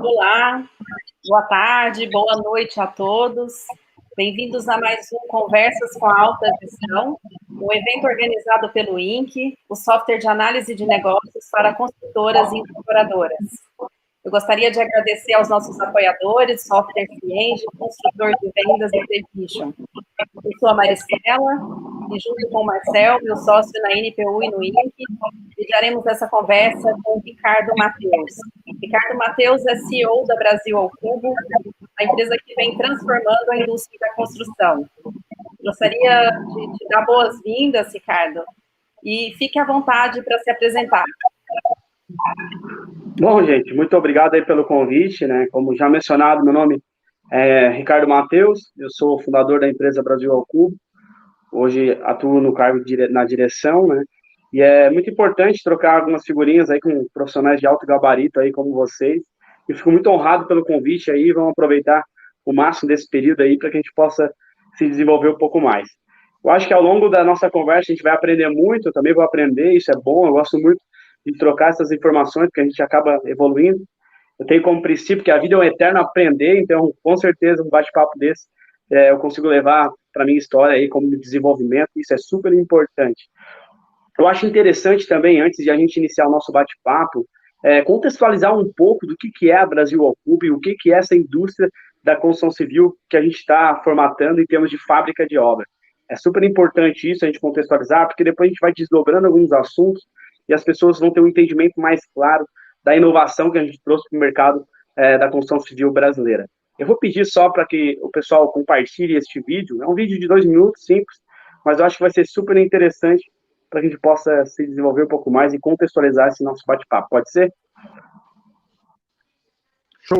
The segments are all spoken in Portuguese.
Olá, boa tarde, boa noite a todos. Bem-vindos a mais um Conversas com a Alta Gestão, um evento organizado pelo INC, o software de análise de negócios para construtoras e incorporadoras. Eu gostaria de agradecer aos nossos apoiadores, Software Cienge, Construtor de Vendas e Precision. Eu sou a Maristela, e junto com o Marcel, meu sócio na NPU e no INC, lideraremos essa conversa com o Ricardo Mateus. Ricardo Mateus é CEO da Brasil ao Cubo, a empresa que vem transformando a indústria da construção. Gostaria de te dar boas-vindas, Ricardo, e fique à vontade para se apresentar. Bom, gente, muito obrigado aí pelo convite, né? Como já mencionado, meu nome é Ricardo Mateus, eu sou fundador da empresa Brasil ao Cubo, hoje atuo no cargo na direção, né? E é muito importante trocar algumas figurinhas aí com profissionais de alto gabarito aí como vocês. Eu fico muito honrado pelo convite aí, vamos aproveitar o máximo desse período aí para que a gente possa se desenvolver um pouco mais. Eu acho que ao longo da nossa conversa a gente vai aprender muito, eu também vou aprender, isso é bom, eu gosto muito de trocar essas informações, porque a gente acaba evoluindo. Eu tenho como princípio que a vida é um eterno aprender, então, com certeza, um bate-papo desse eu consigo levar para a minha história aí como desenvolvimento, isso é super importante. Eu acho interessante também, antes de a gente iniciar o nosso bate-papo, contextualizar um pouco do que é a Brasil ao Cubo e o que é essa indústria da construção civil que a gente está formatando em termos de fábrica de obra. É super importante isso, a gente contextualizar, porque depois a gente vai desdobrando alguns assuntos e as pessoas vão ter um entendimento mais claro da inovação que a gente trouxe para o mercado da construção civil brasileira. Eu vou pedir só para que o pessoal compartilhe este vídeo, é um vídeo de 2 minutos, simples, mas eu acho que vai ser super interessante para que a gente possa se desenvolver um pouco mais e contextualizar esse nosso bate-papo. Pode ser? Show!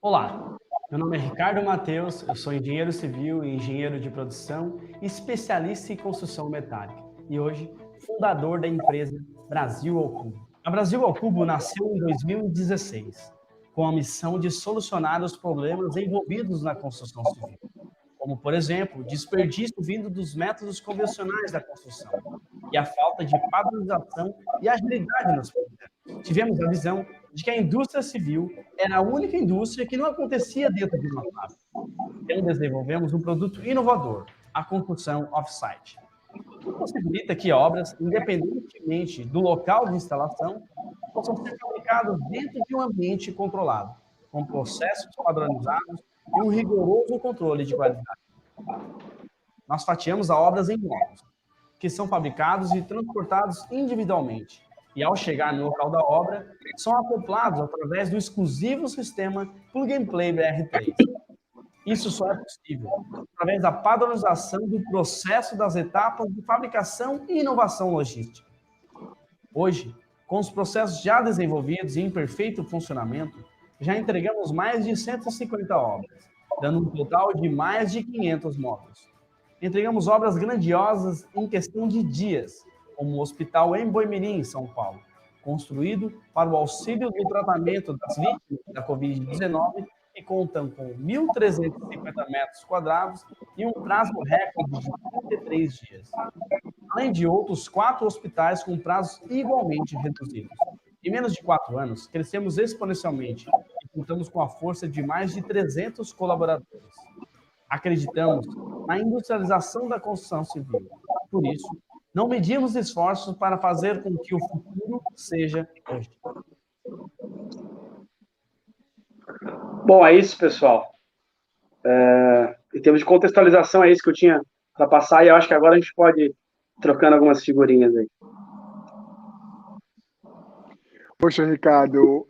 Olá, meu nome é Ricardo Mateus, eu sou engenheiro civil e engenheiro de produção, especialista em construção metálica e hoje fundador da empresa Brasil ao Cubo. A Brasil ao Cubo nasceu em 2016, com a missão de solucionar os problemas envolvidos na construção civil, como, por exemplo, o desperdício vindo dos métodos convencionais da construção e a falta de padronização e agilidade nos processos. Tivemos a visão de que a indústria civil era a única indústria que não acontecia dentro de uma fábrica. Então, desenvolvemos um produto inovador, a construção off-site, que possibilita que obras, independentemente do local de instalação, possam ser fabricadas dentro de um ambiente controlado, com processos padronizados e um rigoroso controle de qualidade. Nós fatiamos as obras em blocos, que são fabricados e transportados individualmente, e ao chegar no local da obra, são acoplados através do exclusivo sistema Plug and Play BR3. Isso só é possível através da padronização do processo das etapas de fabricação e inovação logística. Hoje, com os processos já desenvolvidos e em perfeito funcionamento, já entregamos mais de 150 obras, dando um total de mais de 500 módulos. Entregamos obras grandiosas em questão de dias, como o Hospital Emboimirim, em São Paulo, construído para o auxílio do tratamento das vítimas da Covid-19 e contam com 1.350 metros quadrados e um prazo recorde de 33 dias. Além de outros 4 hospitais com prazos igualmente reduzidos. Em menos de 4 anos, crescemos exponencialmente e contamos com a força de mais de 300 colaboradores. Acreditamos na industrialização da construção civil. Por isso, não medimos esforços para fazer com que o futuro seja hoje. Bom, é isso, pessoal. Em termos de contextualização, é isso que eu tinha para passar, e eu acho que agora a gente pode ir trocando algumas figurinhas aí. Poxa, Ricardo,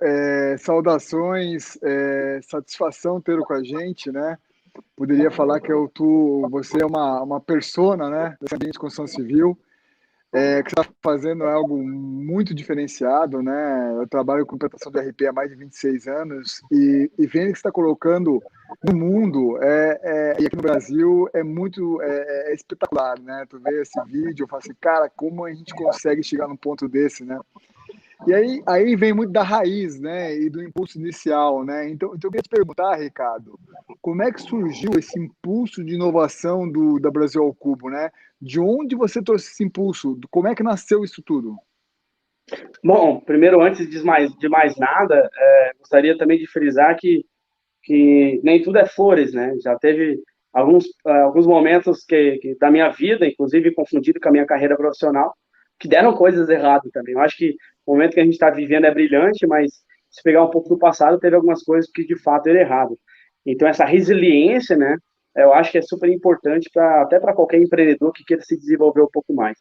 saudações, satisfação tê-lo com a gente, né? Poderia falar que você é uma persona, né, desse ambiente de construção civil, que está fazendo algo muito diferenciado, né? Eu trabalho com implantação de RP há mais de 26 anos e vendo que você está colocando no mundo e aqui no Brasil é muito espetacular, né? Tu vê esse vídeo, eu falo assim, cara, como a gente consegue chegar num ponto desse, né? E aí vem muito da raiz, né, e do impulso inicial, né? Então eu queria te perguntar, Ricardo, como é que surgiu esse impulso de inovação da Brasil ao Cubo, né? De onde você trouxe esse impulso? Como é que nasceu isso tudo? Bom, primeiro, antes de mais nada, gostaria também de frisar que nem tudo é flores, né? Já teve alguns momentos da minha vida, inclusive confundido com a minha carreira profissional, que deram coisas erradas também. Eu acho que o momento que a gente está vivendo é brilhante, mas se pegar um pouco do passado, teve algumas coisas que de fato eram erradas. Então, essa resiliência, né? Eu acho que é super importante até para qualquer empreendedor que queira se desenvolver um pouco mais.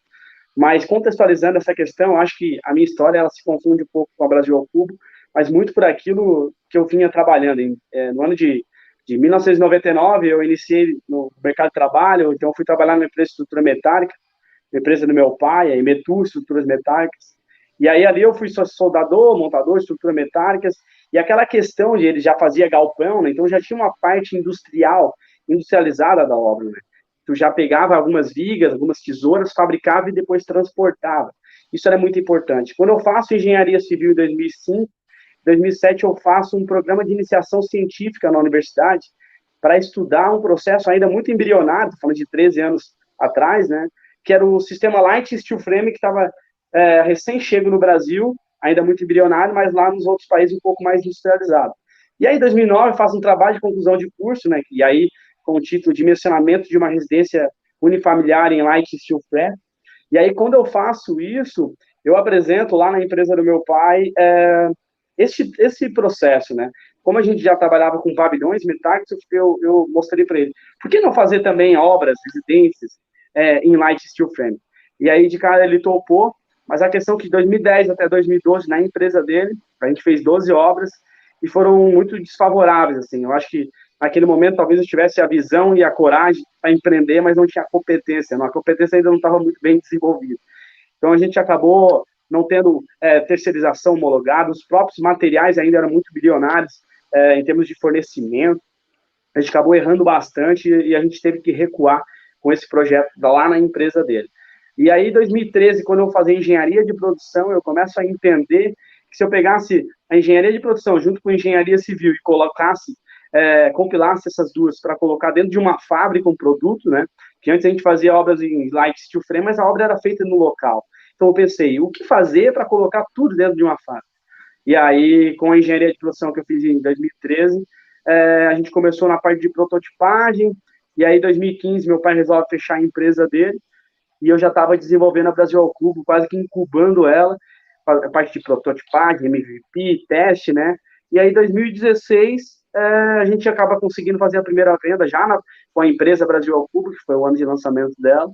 Mas contextualizando essa questão, acho que a minha história ela se confunde um pouco com a Brasil ao Cubo, mas muito por aquilo que eu vinha trabalhando. No ano de 1999, eu iniciei no mercado de trabalho, então eu fui trabalhar numa empresa de estrutura metálica, empresa do meu pai, a Imetu, estruturas metálicas. E aí ali eu fui soldador, montador, estruturas metálicas, e aquela questão de ele já fazia galpão, né? Então já tinha uma parte industrializada da obra, né? Tu já pegava algumas vigas, algumas tesouras, fabricava e depois transportava. Isso era muito importante. Quando eu faço engenharia civil em 2005, 2007 eu faço um programa de iniciação científica na universidade para estudar um processo ainda muito embrionário, falando de 13 anos atrás, né, que era o sistema Light Steel Frame, que estava recém-chego no Brasil, ainda muito embrionário, mas lá nos outros países um pouco mais industrializado. E aí, em 2009, eu faço um trabalho de conclusão de curso, né, e aí com o título de Dimensionamento de uma Residência Unifamiliar em Light Steel Frame. E aí, quando eu faço isso, eu apresento lá na empresa do meu pai esse processo, né? Como a gente já trabalhava com pavilhões metálicos, eu mostrei para ele. Por que não fazer também obras, residências em light steel frame? E aí, de cara, ele topou, mas a questão é que de 2010 até 2012, na empresa dele, a gente fez 12 obras e foram muito desfavoráveis, assim. Eu acho que naquele momento talvez eu tivesse a visão e a coragem para empreender, mas não tinha a competência. A competência ainda não estava muito bem desenvolvida. Então a gente acabou não tendo terceirização homologada, os próprios materiais ainda eram muito bilionários em termos de fornecimento. A gente acabou errando bastante e a gente teve que recuar com esse projeto lá na empresa dele. E aí, em 2013, quando eu fazia engenharia de produção, eu começo a entender que se eu pegasse a engenharia de produção junto com a engenharia civil e colocasse, compilasse essas duas para colocar dentro de uma fábrica um produto, né? Que antes a gente fazia obras em light steel frame, mas a obra era feita no local. Então eu pensei, o que fazer para colocar tudo dentro de uma fábrica? E aí, com a engenharia de produção que eu fiz em 2013, a gente começou na parte de prototipagem, e aí em 2015 meu pai resolve fechar a empresa dele, e eu já estava desenvolvendo a Brasil ao Cubo, quase que incubando ela, a parte de prototipagem, MVP, teste, né? E aí, em 2016, a gente acaba conseguindo fazer a primeira venda já com a empresa Brasil ao Cubo, que foi o ano de lançamento dela.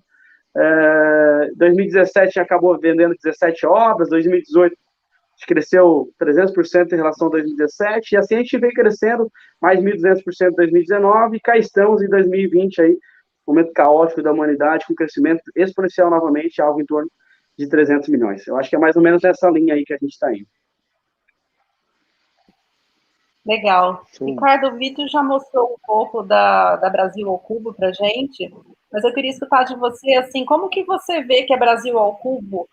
2017 acabou vendendo 17 obras, 2018 a gente cresceu 300% em relação a 2017, e assim a gente vem crescendo mais 1.200% em 2019, e cá estamos em 2020 aí, momento caótico da humanidade, com crescimento exponencial novamente, algo em torno de 300 milhões. Eu acho que é mais ou menos nessa linha aí que a gente está indo. Legal. Sim. Ricardo, o Vitor já mostrou um pouco da Brasil ao Cubo para a gente, mas eu queria escutar de você, assim, como que você vê que a Brasil ao Cubo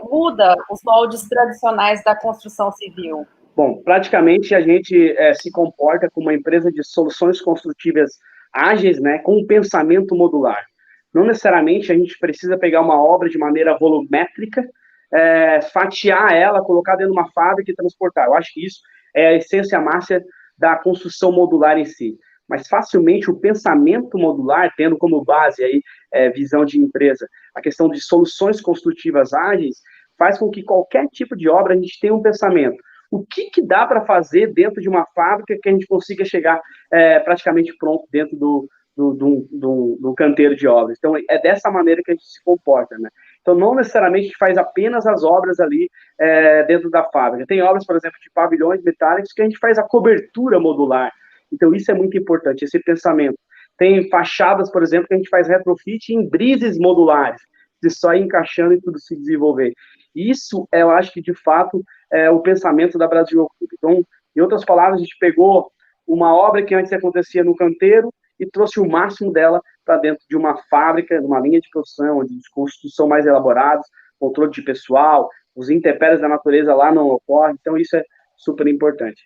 muda os moldes tradicionais da construção civil? Bom, praticamente a gente se comporta como uma empresa de soluções construtivas ágeis, né, com um pensamento modular. Não necessariamente a gente precisa pegar uma obra de maneira volumétrica, fatiar ela, colocar dentro de uma fábrica e transportar. Eu acho que isso é a essência máxima da construção modular em si. Mas facilmente o pensamento modular, tendo como base aí visão de empresa, a questão de soluções construtivas ágeis, faz com que qualquer tipo de obra a gente tenha um pensamento. O que dá para fazer dentro de uma fábrica que a gente consiga chegar praticamente pronto dentro do canteiro de obras. Então, é dessa maneira que a gente se comporta, né? Então, não necessariamente a gente faz apenas as obras ali dentro da fábrica. Tem obras, por exemplo, de pavilhões metálicos que a gente faz a cobertura modular. Então, isso é muito importante, esse pensamento. Tem fachadas, por exemplo, que a gente faz retrofit em brises modulares, de só ir encaixando e tudo se desenvolver. Isso, eu acho que, de fato, é o pensamento da Brasil ao Cubo. Então, em outras palavras, a gente pegou uma obra que antes acontecia no canteiro e trouxe o máximo dela para dentro de uma fábrica, numa linha de produção, onde os custos são mais elaborados, controle de pessoal, os intempéries da natureza lá não ocorrem. Então, isso é super importante.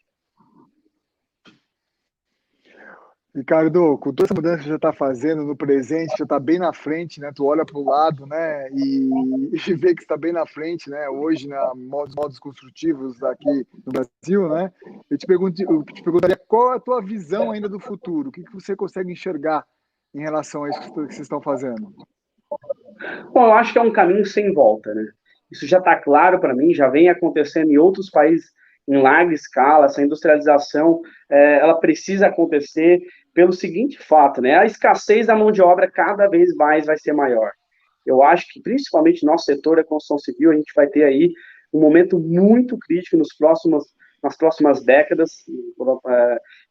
Ricardo, com toda essa mudança que você já está fazendo no presente, já está bem na frente, né? Tu olha para o lado, né? E vê que está bem na frente, né? Hoje, na modos construtivos aqui no Brasil, né? Eu te perguntaria qual é a tua visão ainda do futuro? O que você consegue enxergar em relação a isso que vocês estão fazendo? Bom, eu acho que é um caminho sem volta, né? Isso já está claro para mim, já vem acontecendo em outros países em larga escala. Essa industrialização, ela precisa acontecer pelo seguinte fato, né? A escassez da mão de obra cada vez mais vai ser maior. Eu acho que, principalmente no nosso setor da construção civil, a gente vai ter aí um momento muito crítico nas próximas décadas.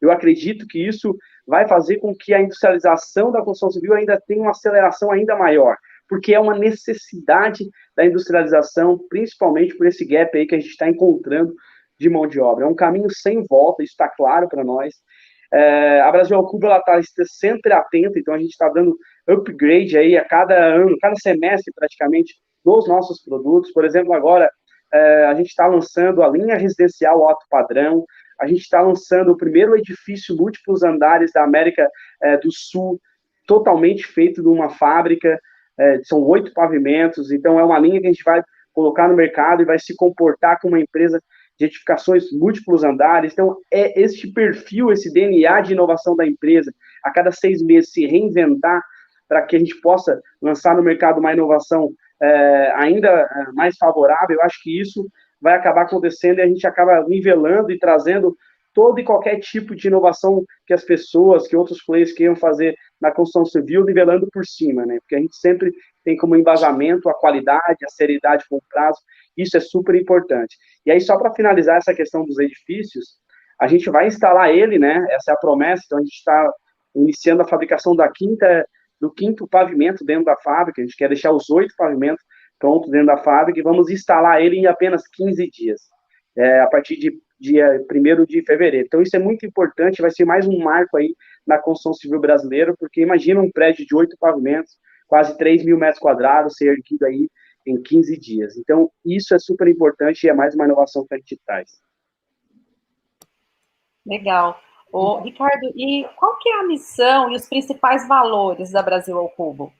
Eu acredito que isso vai fazer com que a industrialização da construção civil ainda tenha uma aceleração ainda maior, porque é uma necessidade da industrialização, principalmente por esse gap aí que a gente está encontrando de mão de obra. É um caminho sem volta, isso está claro para nós. A Brasil ao Cubo está sempre atenta, então a gente está dando upgrade aí a cada ano, cada semestre praticamente, dos nossos produtos. Por exemplo, agora a gente está lançando a linha residencial alto padrão, a gente está lançando o primeiro edifício múltiplos andares da América do Sul, totalmente feito de uma fábrica, são 8 pavimentos, então é uma linha que a gente vai colocar no mercado e vai se comportar como uma empresa de edificações múltiplos andares. Então, é este perfil, esse DNA de inovação da empresa, a cada 6 meses se reinventar para que a gente possa lançar no mercado uma inovação ainda mais favorável. Eu acho que isso vai acabar acontecendo e a gente acaba nivelando e trazendo todo e qualquer tipo de inovação que as pessoas, que outros players queiram fazer na construção civil, nivelando por cima, né? Porque a gente sempre tem como embasamento a qualidade, a seriedade com o prazo, isso é super importante. E aí, só para finalizar essa questão dos edifícios, a gente vai instalar ele, né? Essa é a promessa, então a gente está iniciando a fabricação do quinto pavimento dentro da fábrica, a gente quer deixar os 8 pavimentos prontos dentro da fábrica e vamos instalar ele em apenas 15 dias, a partir de dia 1º de fevereiro. Então, isso é muito importante, vai ser mais um marco aí na construção civil brasileira, porque imagina um prédio de 8 pavimentos, quase 3 mil metros quadrados, ser erguido aí em 15 dias. Então, isso é super importante e é mais uma inovação que a gente traz. Legal. Ô, Ricardo, e qual que é a missão e os principais valores da Brasil ao Cubo?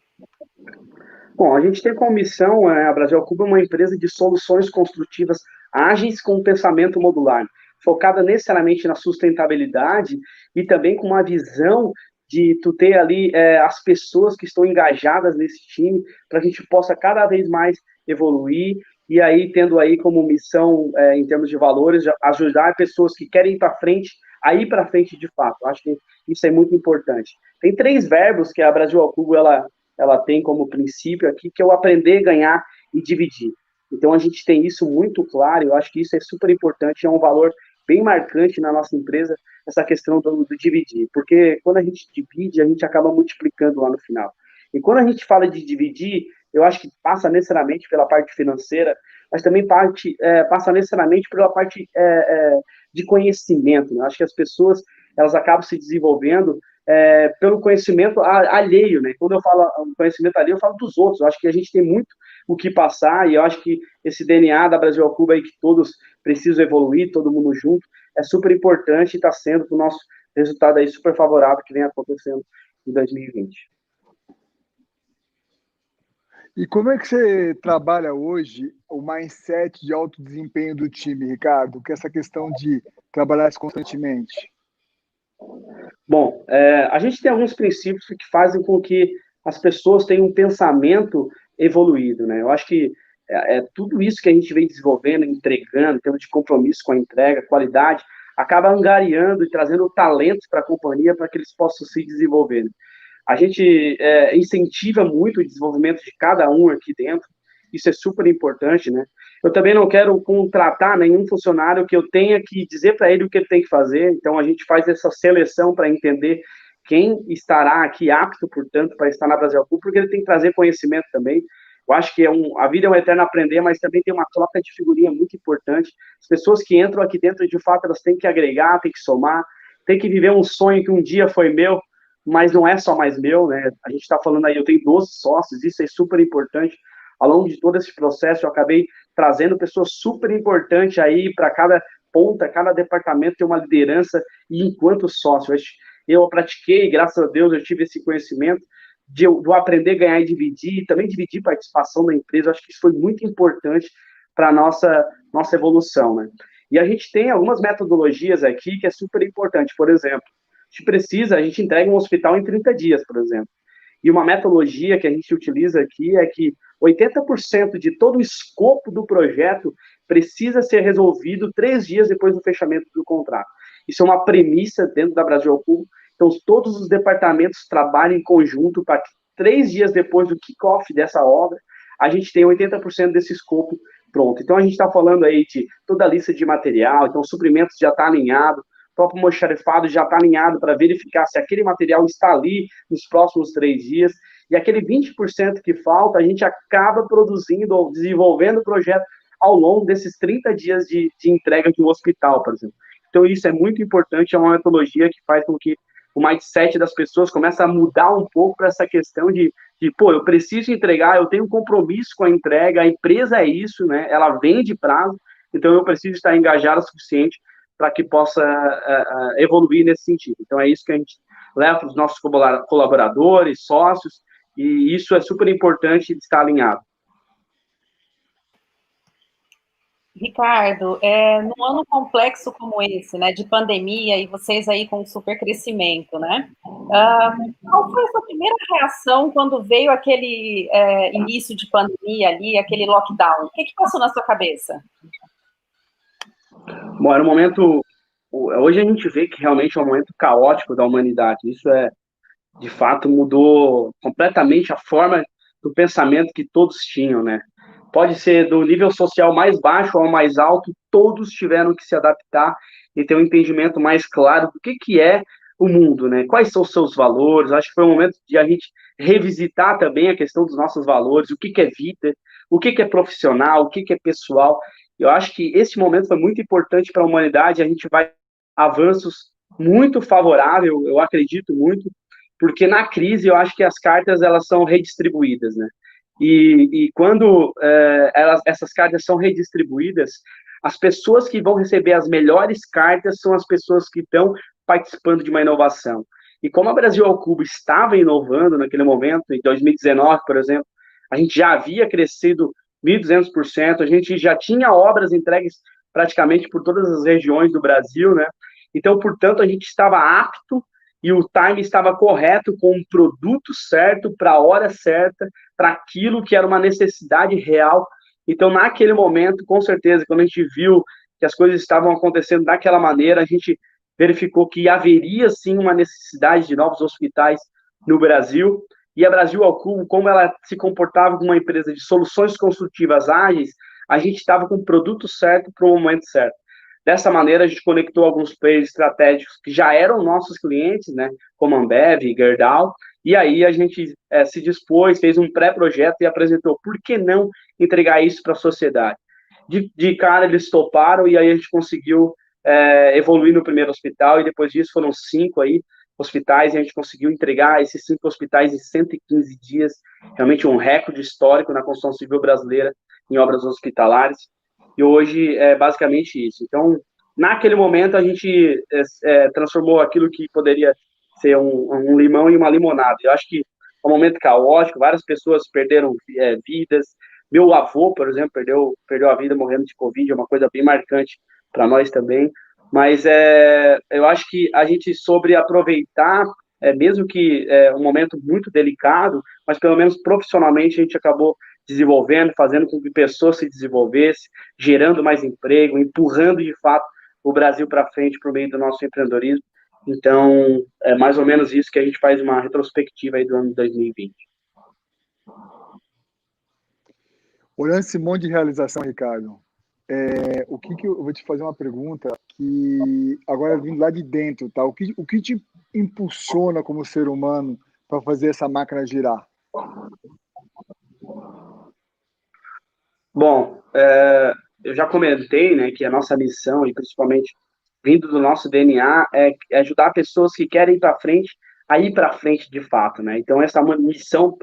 Bom, a gente tem como missão, a Brasil ao Cubo é uma empresa de soluções construtivas ágeis com pensamento modular, focada necessariamente na sustentabilidade e também com uma visão de tu ter ali as pessoas que estão engajadas nesse time, para a gente possa cada vez mais evoluir, e aí tendo aí como missão, em termos de valores, ajudar pessoas que querem ir para frente, a ir para frente de fato. Acho que isso é muito importante. Tem 3 verbos que a Brasil ao Cubo ela tem como princípio aqui, que é o aprender, ganhar e dividir. Então, a gente tem isso muito claro, eu acho que isso é super importante, é um valor bem marcante na nossa empresa, essa questão do dividir, porque quando a gente divide, a gente acaba multiplicando lá no final. E quando a gente fala de dividir, eu acho que passa necessariamente pela parte financeira, mas também passa necessariamente pela parte de conhecimento, né? Eu acho que as pessoas, elas acabam se desenvolvendo pelo conhecimento alheio, né? Quando eu falo conhecimento alheio, eu falo dos outros. Eu acho que a gente tem muito o que passar e eu acho que esse DNA da Brasil ao Cubo aí que todos precisam evoluir, todo mundo junto, é super importante e está sendo para o nosso resultado aí super favorável que vem acontecendo em 2020. E como é que você trabalha hoje o mindset de alto desempenho do time, Ricardo? Que é essa questão de trabalhar isso constantemente? Bom, a gente tem alguns princípios que fazem com que as pessoas tenham um pensamento evoluído, né? Eu acho que tudo isso que a gente vem desenvolvendo, entregando, em termos de compromisso com a entrega, qualidade, acaba angariando e trazendo talentos para a companhia para que eles possam se desenvolver. A gente incentiva muito o desenvolvimento de cada um aqui dentro, isso é super importante, né? Eu também não quero contratar nenhum funcionário que eu tenha que dizer para ele o que ele tem que fazer, então a gente faz essa seleção para entender quem estará aqui apto, portanto, para estar na Brasil ao Cubo, porque ele tem que trazer conhecimento também. Eu acho que a vida é um eterno aprender, mas também tem uma troca de figurinha muito importante. As pessoas que entram aqui dentro, de fato, elas têm que agregar, têm que somar, têm que viver um sonho que um dia foi meu, mas não é só mais meu, né? A gente está falando aí, eu tenho 12 sócios, isso é super importante. Ao longo de todo esse processo, eu acabei trazendo pessoas super importantes aí para cada ponta, cada departamento ter uma liderança, e enquanto sócio, eu pratiquei, graças a Deus eu tive esse conhecimento de eu aprender, ganhar e dividir, e também dividir participação da empresa. Eu acho que isso foi muito importante para a nossa evolução, né? E a gente tem algumas metodologias aqui que é super importante. Por exemplo, a gente entrega um hospital em 30 dias, por exemplo. E uma metodologia que a gente utiliza aqui é que 80% de todo o escopo do projeto precisa ser resolvido 3 dias depois do fechamento do contrato. Isso é uma premissa dentro da Brasil ao Cubo. Então, todos os departamentos trabalham em conjunto para que 3 dias depois do kick-off dessa obra, a gente tenha 80% desse escopo pronto. Então, a gente está falando aí de toda a lista de material, então o suprimento já está alinhado, o próprio almoxarifado já está alinhado para verificar se aquele material está ali nos próximos 3 dias, e aquele 20% que falta, a gente acaba produzindo ou desenvolvendo o projeto ao longo desses 30 dias de entrega de um hospital, por exemplo. Então, isso é muito importante, é uma metodologia que faz com que o mindset das pessoas comece a mudar um pouco para essa questão pô, eu preciso entregar, eu tenho um compromisso com a entrega, a empresa é isso, né? Ela vende prazo, então eu preciso estar engajado o suficiente para que possa evoluir nesse sentido. Então, é isso que a gente leva para os nossos colaboradores, sócios, e isso é super importante de estar alinhado. Ricardo, num ano complexo como esse, né, de pandemia, e vocês aí com um super crescimento, né, qual foi a sua primeira reação quando veio aquele início de pandemia ali, aquele lockdown? O que passou na sua cabeça? Bom, era um momento... Hoje a gente vê que realmente é um momento caótico da humanidade. Isso de fato, mudou completamente a forma do pensamento que todos tinham, né? Pode ser do nível social mais baixo ao mais alto, todos tiveram que se adaptar e ter um entendimento mais claro do que é o mundo, né? Quais são os seus valores. Acho que foi um momento de a gente revisitar também a questão dos nossos valores, o que é vida, o que é profissional, o que é pessoal. Eu acho que esse momento foi muito importante para a humanidade, a gente vai avanços muito favoráveis, eu acredito muito, porque na crise eu acho que as cartas elas são redistribuídas, né? E quando essas cartas são redistribuídas, as pessoas que vão receber as melhores cartas são as pessoas que estão participando de uma inovação. E como a Brasil ao Cubo estava inovando naquele momento, em 2019, por exemplo, a gente já havia crescido 1.200%, a gente já tinha obras entregues praticamente por todas as regiões do Brasil, né? Então, portanto, a gente estava apto e o time estava correto, com o produto certo, para a hora certa, para aquilo que era uma necessidade real. Então, naquele momento, com certeza, quando a gente viu que as coisas estavam acontecendo daquela maneira, a gente verificou que haveria, sim, uma necessidade de novos hospitais no Brasil. E a Brasil ao Cubo, como ela se comportava como uma empresa de soluções construtivas ágeis, a gente estava com o produto certo para o momento certo. Dessa maneira, a gente conectou alguns players estratégicos que já eram nossos clientes, né, como Ambev e Gerdau, e aí a gente se dispôs, fez um pré-projeto e apresentou por que não entregar isso para a sociedade. De cara, eles toparam e aí a gente conseguiu evoluir no primeiro hospital, e depois disso foram 5 hospitais, e a gente conseguiu entregar esses 5 hospitais em 115 dias, realmente um recorde histórico na construção civil brasileira em obras hospitalares. E hoje é basicamente isso. Então, naquele momento, a gente transformou aquilo que poderia ser um limão em uma limonada. Eu acho que é um momento caótico, várias pessoas perderam vidas. Meu avô, por exemplo, perdeu a vida morrendo de Covid, é uma coisa bem marcante para nós também. Mas eu acho que a gente soube aproveitar, mesmo que um momento muito delicado, mas pelo menos profissionalmente a gente acabou desenvolvendo, fazendo com que pessoas se desenvolvessem, gerando mais emprego, empurrando de fato o Brasil para frente por meio do nosso empreendedorismo. Então, é mais ou menos isso que a gente faz uma retrospectiva aí do ano de 2020. Olhando esse monte de realização, Ricardo, o que eu vou te fazer uma pergunta que agora vindo lá de dentro, tá? O que te impulsiona como ser humano para fazer essa máquina girar? Bom, eu já comentei, né, que a nossa missão, e principalmente vindo do nosso DNA, é ajudar pessoas que querem ir para frente a ir para frente de fato, né? Então, essa missão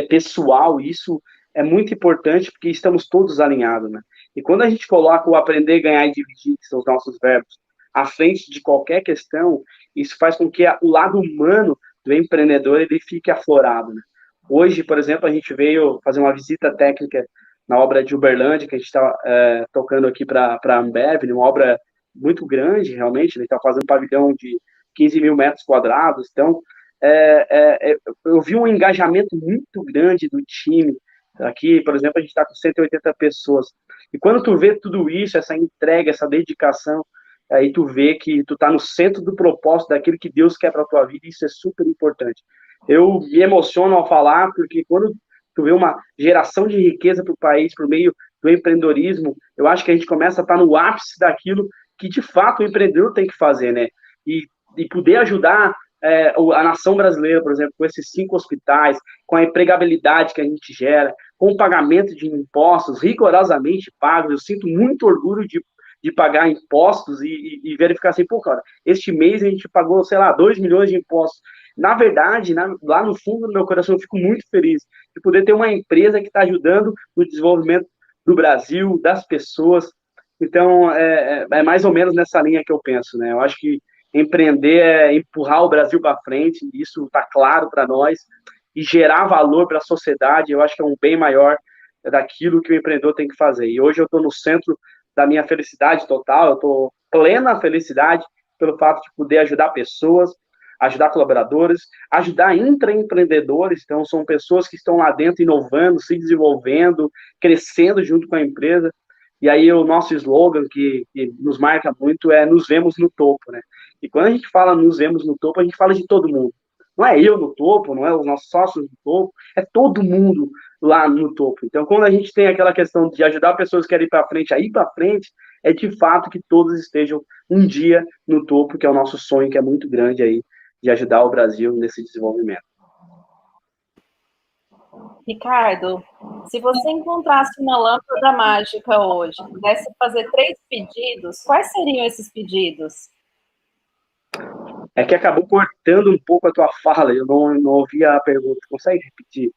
pessoal, isso é muito importante porque estamos todos alinhados, né? E quando a gente coloca o aprender, ganhar e dividir, que são os nossos verbos, à frente de qualquer questão, isso faz com que o lado humano do empreendedor ele fique aflorado, né? Hoje, por exemplo, a gente veio fazer uma visita técnica na obra de Uberlândia, que a gente está tocando aqui para a Ambev, uma obra muito grande, realmente, a gente está fazendo um pavilhão de 15 mil metros quadrados, então eu vi um engajamento muito grande do time. Aqui, por exemplo, a gente está com 180 pessoas, e quando tu vê tudo isso, essa entrega, essa dedicação, aí tu vê que tu tá no centro do propósito daquilo que Deus quer para a tua vida, e isso é super importante. Eu me emociono ao falar, porque quando tu vê uma geração de riqueza para o país por meio do empreendedorismo, eu acho que a gente começa a estar no ápice daquilo que, de fato, o empreendedor tem que fazer, né? E poder ajudar a nação brasileira, por exemplo, com esses 5 hospitais, com a empregabilidade que a gente gera, com o pagamento de impostos rigorosamente pagos. Eu sinto muito orgulho de pagar impostos e verificar assim, pô, cara, este mês a gente pagou, sei lá, 2 milhões de impostos. Na verdade, lá no fundo do meu coração, eu fico muito feliz de poder ter uma empresa que está ajudando no desenvolvimento do Brasil, das pessoas. Então, é mais ou menos nessa linha que eu penso, né? Eu acho que empreender é empurrar o Brasil para frente, isso está claro para nós, e gerar valor para a sociedade, eu acho que é um bem maior daquilo que o empreendedor tem que fazer. E hoje eu estou no centro da minha felicidade total, eu estou plena felicidade pelo fato de poder ajudar pessoas, ajudar colaboradores, ajudar intraempreendedores, então são pessoas que estão lá dentro inovando, se desenvolvendo, crescendo junto com a empresa. E aí o nosso slogan que nos marca muito é nos vemos no topo, né? E quando a gente fala nos vemos no topo, a gente fala de todo mundo. Não é eu no topo, não é os nossos sócios no topo, é todo mundo lá no topo. Então, quando a gente tem aquela questão de ajudar pessoas que querem ir para frente a ir para frente, é de fato que todos estejam um dia no topo, que é o nosso sonho, que é muito grande aí, de ajudar o Brasil nesse desenvolvimento. Ricardo, se você encontrasse uma lâmpada mágica hoje, pudesse fazer 3 pedidos, quais seriam esses pedidos? É que acabou cortando um pouco a tua fala, eu não ouvi a pergunta. Consegue repetir?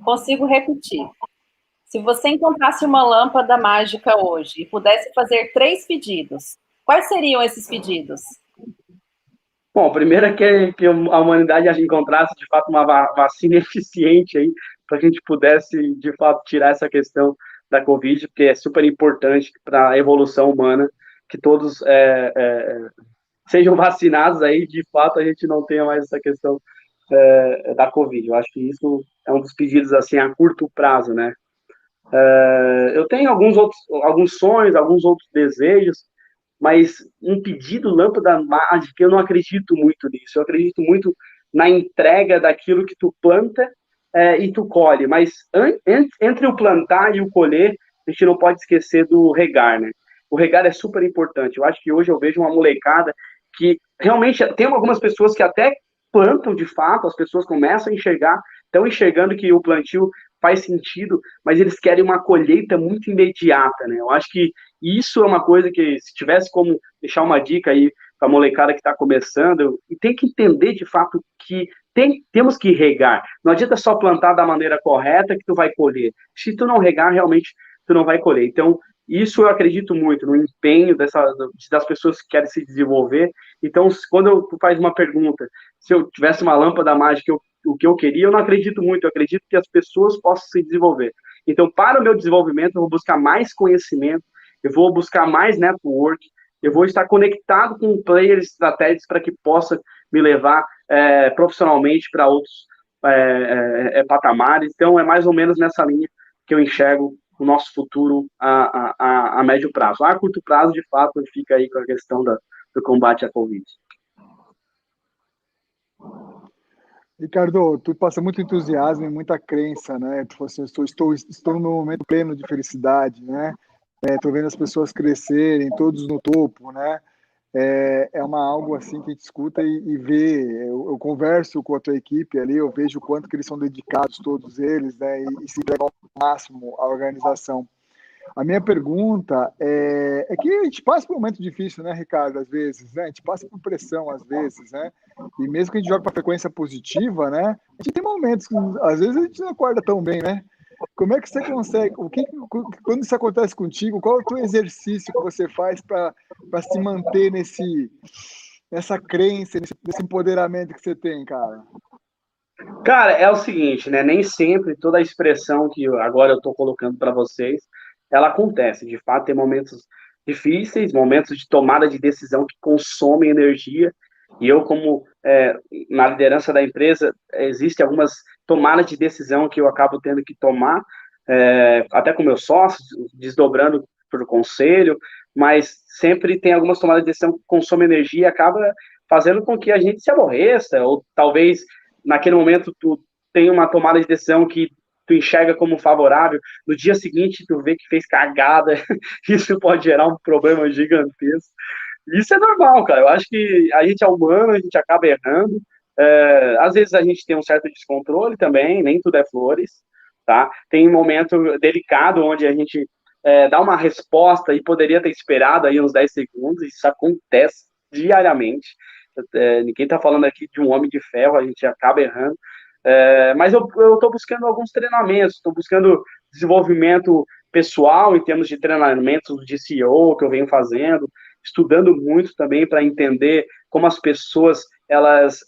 Consigo repetir. Se você encontrasse uma lâmpada mágica hoje e pudesse fazer 3 pedidos, quais seriam esses pedidos? Bom, primeiro é que a humanidade encontrasse, de fato, uma vacina eficiente aí, para que a gente pudesse, de fato, tirar essa questão da Covid, porque é super importante para a evolução humana, que todos sejam vacinados aí, de fato, a gente não tenha mais essa questão da Covid. Eu acho que isso é um dos pedidos, assim, a curto prazo, né? Eu tenho alguns sonhos, alguns outros desejos, mas um pedido lâmpada mágica, eu não acredito muito nisso. Eu acredito muito na entrega daquilo que tu planta e tu colhe. Mas entre o plantar e o colher, a gente não pode esquecer do regar, né? O regar é super importante. Eu acho que hoje eu vejo uma molecada que realmente tem algumas pessoas que até plantam de fato, as pessoas começam a enxergar, estão enxergando que o plantio faz sentido, mas eles querem uma colheita muito imediata, né? Eu acho que isso é uma coisa que, se tivesse como deixar uma dica aí para a molecada que está começando, e tem que entender de fato que temos que regar. Não adianta só plantar da maneira correta que tu vai colher. Se tu não regar, realmente tu não vai colher. Então, isso eu acredito muito no empenho das pessoas que querem se desenvolver. Então, quando tu faz uma pergunta, se eu tivesse uma lâmpada mágica, o que eu queria, eu não acredito muito. Eu acredito que as pessoas possam se desenvolver. Então, para o meu desenvolvimento, eu vou buscar mais conhecimento, eu vou buscar mais network, eu vou estar conectado com players estratégicos para que possa me levar profissionalmente para outros patamares. Então, é mais ou menos nessa linha que eu enxergo o nosso futuro a médio prazo. A curto prazo, de fato, fica aí com a questão do combate à Covid. Ricardo, tu passa muito entusiasmo e muita crença, né? Tu fala assim, estou no meu momento pleno de felicidade, né? Estou vendo as pessoas crescerem, todos no topo, né? É algo assim que a gente escuta e vê. Eu converso com a tua equipe ali, eu vejo o quanto que eles são dedicados, todos eles, né? E se entregam ao máximo à organização. A minha pergunta é que a gente passa por um momento difícil, né, Ricardo, às vezes, né? A gente passa por pressão, às vezes, né? E mesmo que a gente jogue para frequência positiva, né? A gente tem momentos que, às vezes, a gente não acorda tão bem, né? Como é que você consegue? Quando isso acontece contigo, qual é o teu exercício que você faz para se manter nessa crença, nesse empoderamento que você tem, cara? Cara, é o seguinte, né? Nem sempre toda a expressão que agora eu estou colocando para vocês, ela acontece. De fato, tem momentos difíceis, momentos de tomada de decisão que consomem energia. E eu, como na liderança da empresa, existem algumas tomadas de decisão que eu acabo tendo que tomar, até com meus sócios, desdobrando para o conselho, mas sempre tem algumas tomadas de decisão que consomem energia e acaba fazendo com que a gente se aborreça, ou talvez naquele momento tu tem uma tomada de decisão que tu enxerga como favorável, no dia seguinte tu vê que fez cagada, isso pode gerar um problema gigantesco. Isso é normal, cara. Eu acho que a gente é humano, a gente acaba errando. Às vezes a gente tem um certo descontrole também, nem tudo é flores, tá? Tem um momento delicado onde a gente dá uma resposta e poderia ter esperado aí uns 10 segundos, isso acontece diariamente. Ninguém está falando aqui de um homem de ferro, a gente acaba errando. Mas eu estou buscando alguns treinamentos, estou buscando desenvolvimento pessoal em termos de treinamentos de CEO que eu venho fazendo, estudando muito também para entender como as pessoas elas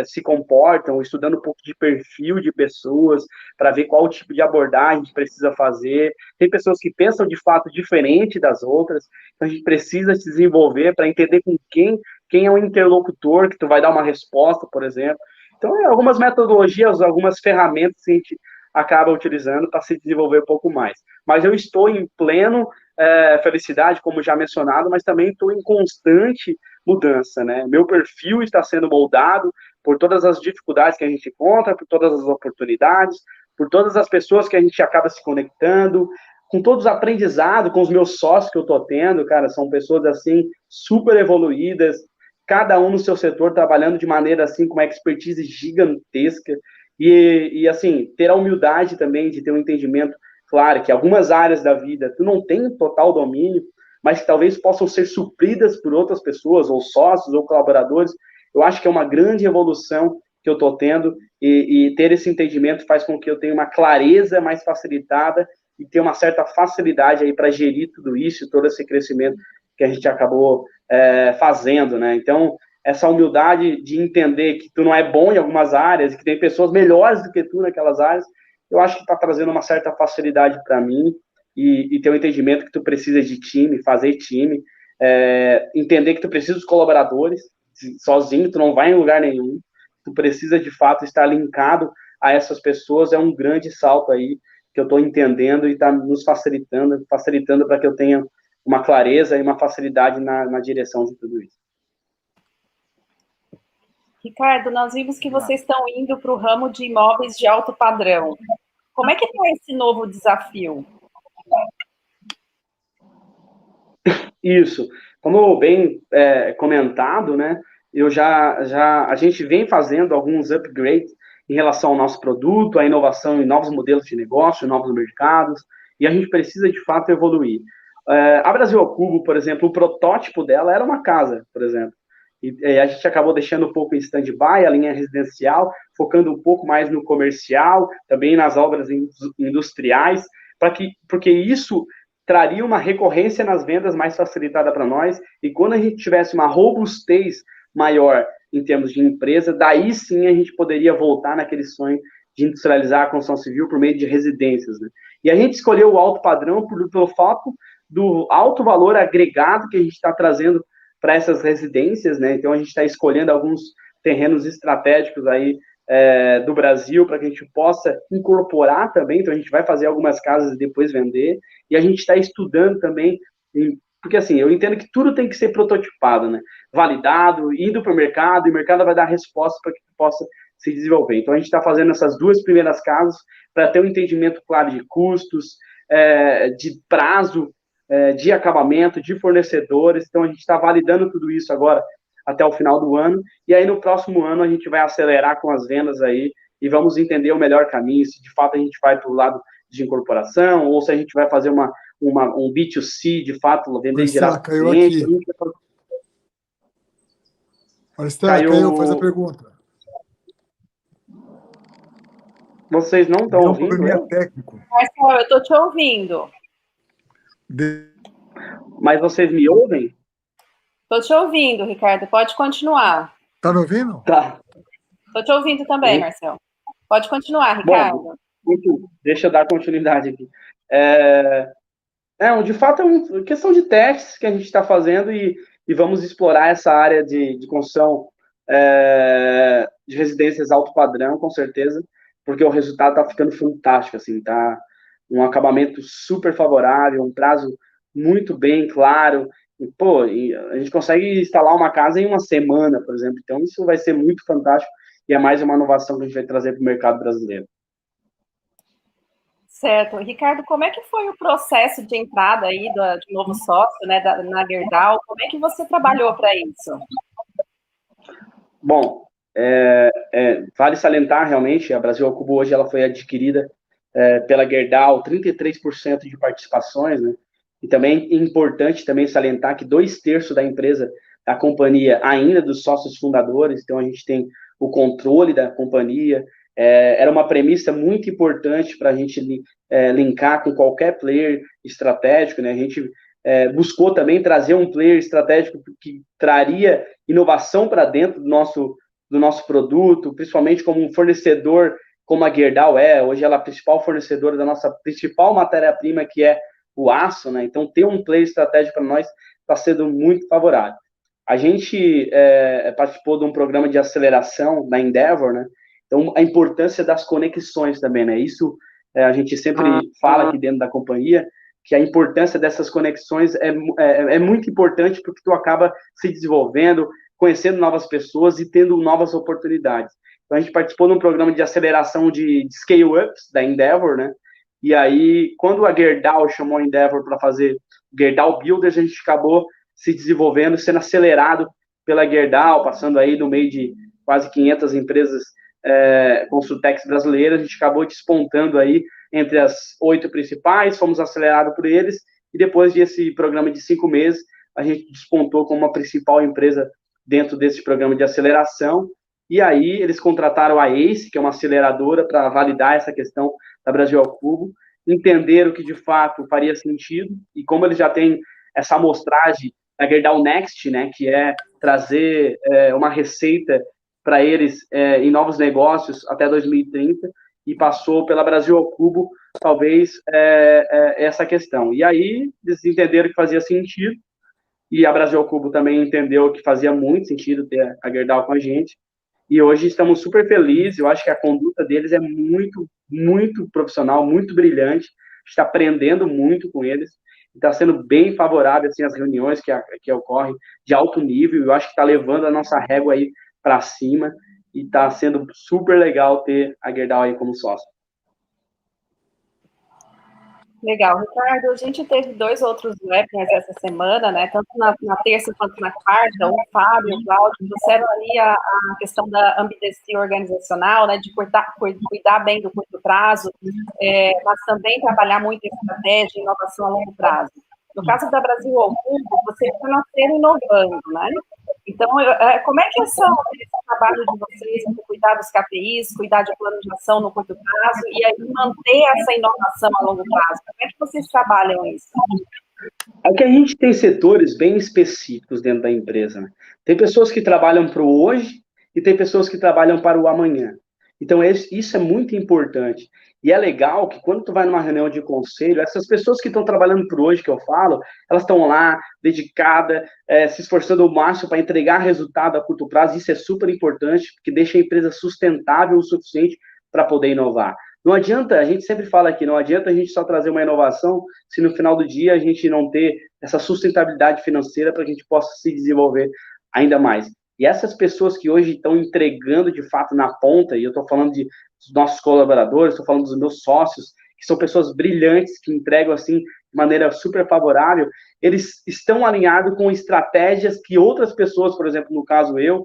se comportam, estudando um pouco de perfil de pessoas, para ver qual tipo de abordagem a gente precisa fazer. Tem pessoas que pensam de fato diferente das outras, então a gente precisa se desenvolver para entender com quem é o interlocutor que tu vai dar uma resposta, por exemplo. Então, algumas metodologias, algumas ferramentas que a gente acaba utilizando para se desenvolver um pouco mais. Mas eu estou em pleno felicidade, como já mencionado, mas também estou em constante mudança, né? Meu perfil está sendo moldado por todas as dificuldades que a gente encontra, por todas as oportunidades, por todas as pessoas que a gente acaba se conectando, com todos os aprendizados, com os meus sócios que eu estou tendo, cara, são pessoas, assim, super evoluídas, cada um no seu setor, trabalhando de maneira, assim, com uma expertise gigantesca, e assim, ter a humildade também de ter um entendimento. Claro que algumas áreas da vida tu não tem total domínio, mas que talvez possam ser supridas por outras pessoas, ou sócios, ou colaboradores. Eu acho que é uma grande evolução que eu estou tendo, e ter esse entendimento faz com que eu tenha uma clareza mais facilitada e ter uma certa facilidade aí para gerir tudo isso, todo esse crescimento que a gente acabou fazendo, né? Então, essa humildade de entender que tu não é bom em algumas áreas, que tem pessoas melhores do que tu naquelas áreas, eu acho que está trazendo uma certa facilidade para mim e ter um entendimento que tu precisa de time, fazer time, entender que tu precisa dos colaboradores, sozinho tu não vai em lugar nenhum, tu precisa de fato estar linkado a essas pessoas, é um grande salto aí que eu estou entendendo e está nos facilitando para que eu tenha uma clareza e uma facilidade na direção de tudo isso. Ricardo, nós vimos que vocês estão indo para o ramo de imóveis de alto padrão. Como é que está esse novo desafio? Isso, como bem comentado, né? A gente vem fazendo alguns upgrades em relação ao nosso produto, a inovação em novos modelos de negócio, novos mercados, e a gente precisa de fato evoluir. A Brasil ao Cubo, por exemplo, o protótipo dela era uma casa, por exemplo. E a gente acabou deixando um pouco em stand-by a linha residencial, focando um pouco mais no comercial, também nas obras industriais, porque isso traria uma recorrência nas vendas mais facilitada para nós, e quando a gente tivesse uma robustez maior em termos de empresa, daí sim a gente poderia voltar naquele sonho de industrializar a construção civil por meio de residências, né? E a gente escolheu o alto padrão pelo fato do alto valor agregado que a gente está trazendo para essas residências, né? Então a gente está escolhendo alguns terrenos estratégicos aí do Brasil para que a gente possa incorporar também. Então a gente vai fazer algumas casas e depois vender, e a gente está estudando também, porque assim, eu entendo que tudo tem que ser prototipado, né? Validado, indo para o mercado, e o mercado vai dar resposta para que possa se desenvolver. Então a gente está fazendo essas duas primeiras casas para ter um entendimento claro de custos, de prazo, de acabamento, de fornecedores. Então a gente está validando tudo isso agora até o final do ano, e aí no próximo ano a gente vai acelerar com as vendas aí, e vamos entender o melhor caminho, se de fato a gente vai para o lado de incorporação, ou se a gente vai fazer um B2C, de fato, vender direto para o cliente. Maristela, caiu, faz a pergunta. Vocês não estão Deu um ouvindo? probleminha técnico. Marcel, eu estou te ouvindo. Mas vocês me ouvem? Estou te ouvindo, Ricardo. Pode continuar. Tá me ouvindo? Tá. Estou te ouvindo também, Marcel. Pode continuar, Ricardo. Bom, deixa eu dar continuidade aqui. De fato, é uma questão de testes que a gente está fazendo e vamos explorar essa área de construção de residências alto padrão, com certeza, porque o resultado está ficando fantástico, assim, tá um acabamento super favorável, um prazo muito bem claro, e a gente consegue instalar uma casa em uma semana, por exemplo, então isso vai ser muito fantástico e é mais uma inovação que a gente vai trazer para o mercado brasileiro. Certo. Ricardo, como é que foi o processo de entrada aí de novo sócio, né, na Gerdau? Como é que você trabalhou para isso? Bom, vale salientar realmente, a Brasil ao Cubo hoje ela foi adquirida pela Gerdau, 33% de participações, né? E também é importante também salientar que 2/3 da empresa, da companhia, ainda dos sócios fundadores, então a gente tem o controle da companhia. Era uma premissa muito importante para a gente linkar com qualquer player estratégico, né? A gente buscou também trazer um player estratégico que traria inovação para dentro do nosso produto, principalmente como um fornecedor, como a Gerdau hoje ela é a principal fornecedora da nossa principal matéria-prima, que é o aço, né? Então, ter um player estratégico para nós está sendo muito favorável. A gente participou de um programa de aceleração na Endeavor, né? Então, a importância das conexões também, né? Isso a gente sempre fala aqui dentro da companhia, que a importância dessas conexões é muito importante porque tu acaba se desenvolvendo, conhecendo novas pessoas e tendo novas oportunidades. Então, a gente participou de um programa de aceleração de scale-ups da Endeavor, né? E aí, quando a Gerdau chamou a Endeavor para fazer Gerdau Builders, a gente acabou se desenvolvendo, sendo acelerado pela Gerdau, passando aí no meio de quase 500 empresas consultex brasileiras, a gente acabou despontando aí entre as 8 principais, fomos acelerados por eles, e depois desse programa de 5 meses, a gente despontou como uma principal empresa dentro desse programa de aceleração, e aí eles contrataram a ACE, que é uma aceleradora, para validar essa questão da Brasil ao Cubo, entenderam que de fato faria sentido, e como eles já têm essa amostragem da Gerdau Next, né, que é trazer uma receita para eles em novos negócios até 2030, e passou pela Brasil ao Cubo, talvez, essa questão. E aí eles entenderam que fazia sentido, e a Brasil ao Cubo também entendeu que fazia muito sentido ter a Gerdau com a gente, e hoje estamos super felizes. Eu acho que a conduta deles é muito, muito profissional, muito brilhante, está aprendendo muito com eles, está sendo bem favorável assim, as reuniões que ocorrem de alto nível, eu acho que está levando a nossa régua aí para cima, e está sendo super legal ter a Gerdau aí como sócio. Legal, Ricardo. A gente teve 2 outros webinars essa semana, né? Tanto na terça quanto na quarta. O Fábio e o Cláudio trouxeram ali a questão da ambidestria organizacional, né? De cuidar bem do curto prazo, mas também trabalhar muito em estratégia e inovação a longo prazo. No caso da Brasil ao Cubo, vocês estão nascendo inovando, né? Então, como é que são esse trabalho de vocês de cuidar dos KPIs, cuidar de plano de ação no curto prazo e aí manter essa inovação a longo prazo? Como é que vocês trabalham isso? É que a gente tem setores bem específicos dentro da empresa, né? Tem pessoas que trabalham para o hoje e tem pessoas que trabalham para o amanhã. Então, isso é muito importante. E é legal que quando tu vai numa reunião de conselho, essas pessoas que estão trabalhando por hoje, que eu falo, elas estão lá, dedicadas, se esforçando ao máximo para entregar resultado a curto prazo. Isso é super importante, porque deixa a empresa sustentável o suficiente para poder inovar. Não adianta, a gente sempre fala aqui, não adianta a gente só trazer uma inovação se no final do dia a gente não ter essa sustentabilidade financeira para que a gente possa se desenvolver ainda mais. E essas pessoas que hoje estão entregando de fato na ponta, e eu estou falando dos nossos colaboradores, estou falando dos meus sócios, que são pessoas brilhantes, que entregam assim de maneira super favorável, eles estão alinhados com estratégias que outras pessoas, por exemplo, no caso eu,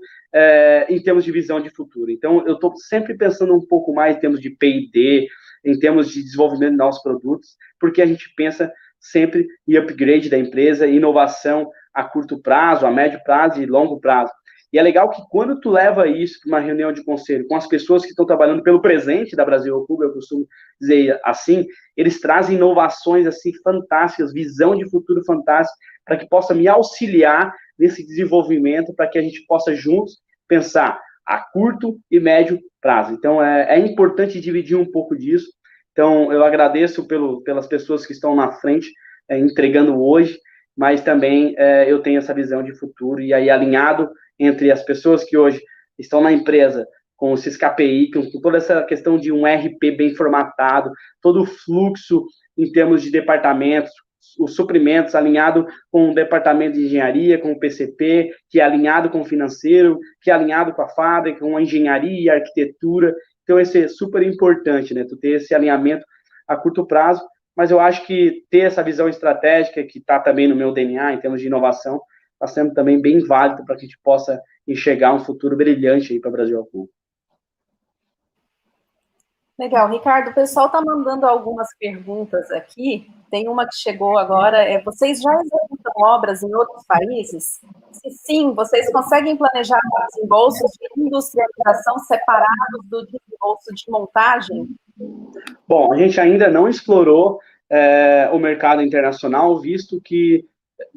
em termos de visão de futuro. Então, eu estou sempre pensando um pouco mais em termos de P&D, em termos de desenvolvimento de novos produtos, porque a gente pensa sempre em upgrade da empresa, inovação a curto prazo, a médio prazo e longo prazo. E é legal que quando tu leva isso para uma reunião de conselho com as pessoas que estão trabalhando pelo presente da Brasil ao Cubo, eu costumo dizer assim, eles trazem inovações assim fantásticas, visão de futuro fantástica, para que possa me auxiliar nesse desenvolvimento, para que a gente possa juntos pensar a curto e médio prazo. Então, é importante dividir um pouco disso. Então, eu agradeço pelas pessoas que estão na frente, entregando hoje, mas também eu tenho essa visão de futuro, e aí alinhado entre as pessoas que hoje estão na empresa, com esses KPI, com toda essa questão de um RP bem formatado, todo o fluxo em termos de departamentos, os suprimentos alinhado com o departamento de engenharia, com o PCP, que é alinhado com o financeiro, que é alinhado com a fábrica, com a engenharia, a arquitetura. Então, isso é super importante, né? Tu ter esse alinhamento a curto prazo, mas eu acho que ter essa visão estratégica, que está também no meu DNA, em termos de inovação, está sendo também bem válido para que a gente possa enxergar um futuro brilhante aí para o Brasil ao Cubo. Legal, Ricardo, o pessoal está mandando algumas perguntas aqui. Tem uma que chegou agora. Vocês já executam obras em outros países? Se sim, vocês conseguem planejar desembolsos de industrialização separados do desembolso de montagem? Bom, a gente ainda não explorou o mercado internacional, visto que,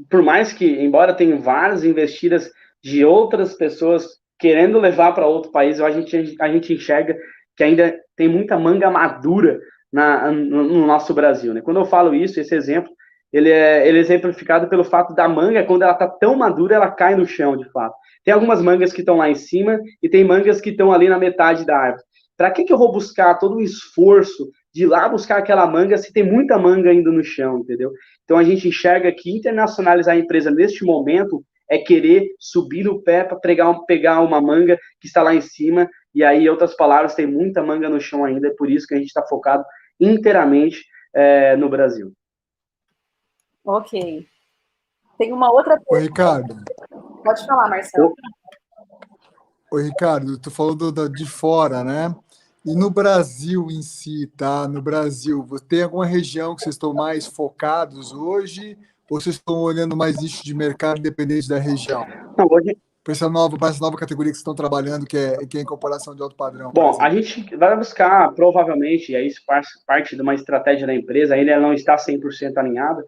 por mais que, embora tenha várias investidas de outras pessoas querendo levar para outro país, a gente enxerga que ainda tem muita manga madura no nosso Brasil, né? Quando eu falo isso, esse exemplo, ele é exemplificado pelo fato da manga, quando ela está tão madura, ela cai no chão, de fato. Tem algumas mangas que estão lá em cima e tem mangas que estão ali na metade da árvore. Para que eu vou buscar todo o esforço de ir lá buscar aquela manga se tem muita manga ainda no chão, entendeu? Então a gente enxerga que internacionalizar a empresa neste momento é querer subir no pé para pegar uma manga que está lá em cima, e aí, em outras palavras, tem muita manga no chão ainda, é por isso que a gente está focado inteiramente no Brasil. Ok. Tem uma outra pergunta. Oi, Ricardo. Pode falar, Marcelo. Oi, Ricardo, tu falou de fora, né? E no Brasil em si, tá? No Brasil, tem alguma região que vocês estão mais focados hoje? Ou vocês estão olhando mais nicho de mercado independente da região? Não, hoje... Para essa nova categoria que vocês estão trabalhando, que é em comparação de alto padrão. Bom, a gente vai buscar, provavelmente, e aí isso parte de uma estratégia da empresa, ainda ela não está 100% alinhada,